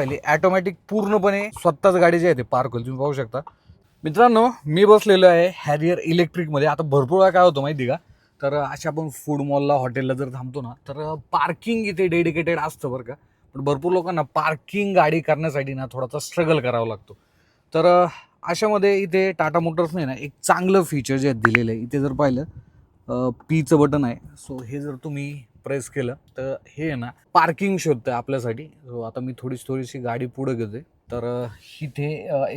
पहिले ऑटोमॅटिक पूर्णपणे स्वतःच गाडी जी आहे ते पार्क होईल. तुम्ही पाहू शकता मित्रांनो, मी बसलेलो आहे हॅरियर इलेक्ट्रिकमध्ये. आता भरपूर वेळा काय होतं माहिती का, तर अशा आपण फूड मॉलला हॉटेलला जर थांबतो ना, तर पार्किंग इथे डेडिकेटेड असतं बरं का. पण भरपूर लोकांना पार्किंग गाडी करण्यासाठी ना थोडासा स्ट्रगल करावा लागतो. तर अशामध्ये इथे टाटा मोटर्सने ना एक चांगलं फीचर जे दिलेलं आहे. इथे जर पाहिलं पीचं बटन आहे. सो हे जर तुम्ही प्रेस केलं तर हे आहे ना पार्किंग शोधतं आपल्यासाठी. सो आता मी थोडीशी गाडी पुढे घेतोय. तर इथे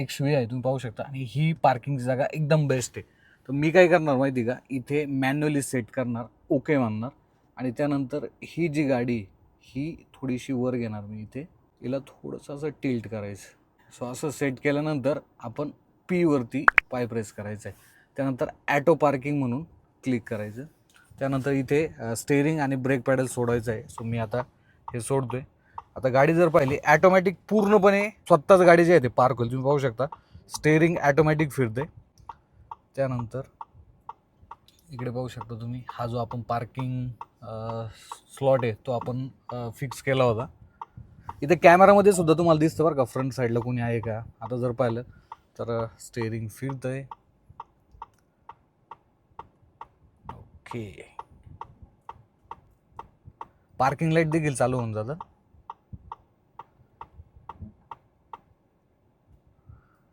एक शिडी आहे तुम्ही पाहू शकता आणि ही पार्किंगची जागा एकदम बेस्ट आहे. तर मी काय करणार माहिती का, इथे मॅन्युअली सेट करणार, ओके म्हणणार आणि त्यानंतर ही जी गाडी ही थोडीशी वर घेणार. मी इथे हिला थोडंसं असं टिल्ट करायचं. सो असं सेट केल्यानंतर आपण पीवरती पाय प्रेस करायचं आहे. त्यानंतर ॲटो पार्किंग म्हणून क्लिक करायचं. त्यानंतर इथे स्टेअरिंग आणि ब्रेक पॅडल सोडायचं आहे. सो मी आता हे सोडतोय. आता गाडी जर पाहिली ऑटोमॅटिक पूर्णपणे स्वतःच गाडी जी आहे ते पार्क होईल. तुम्ही पाहू शकता स्टेअरिंग ऑटोमॅटिक फिरते. त्यानंतर इकडे पाहू शकता तुम्ही हा जो आपण पार्किंग स्लॉट आहे तो आपण फिक्स केला होता. इथे कॅमेरामध्ये सुद्धा तुम्हाला दिसतं बरं का फ्रंट साईडला कोणी आहे का. आता जर पाहिलं तर स्टेअरिंग फिरतंय. ओके, पार्किंग लाईट देखील चालू होऊन जातं.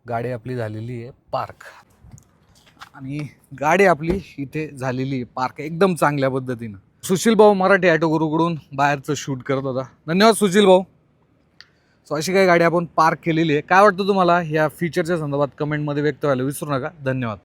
गाडी आपली झालेली आहे पार्क आणि गाडी आपली इथे झालेली आहे पार्क एकदम चांगल्या पद्धतीनं. सुशील भाऊ मराठी ऑटो गुरुकडून बाहेरचं शूट करत होता. धन्यवाद सुशील भाऊ. सो अशी काही गाडी आपण पार्क केलेली आहे. काय वाटतं तुम्हाला या फीचरच्या संदर्भात कमेंटमध्ये व्यक्त व्हायला विसरू नका. धन्यवाद.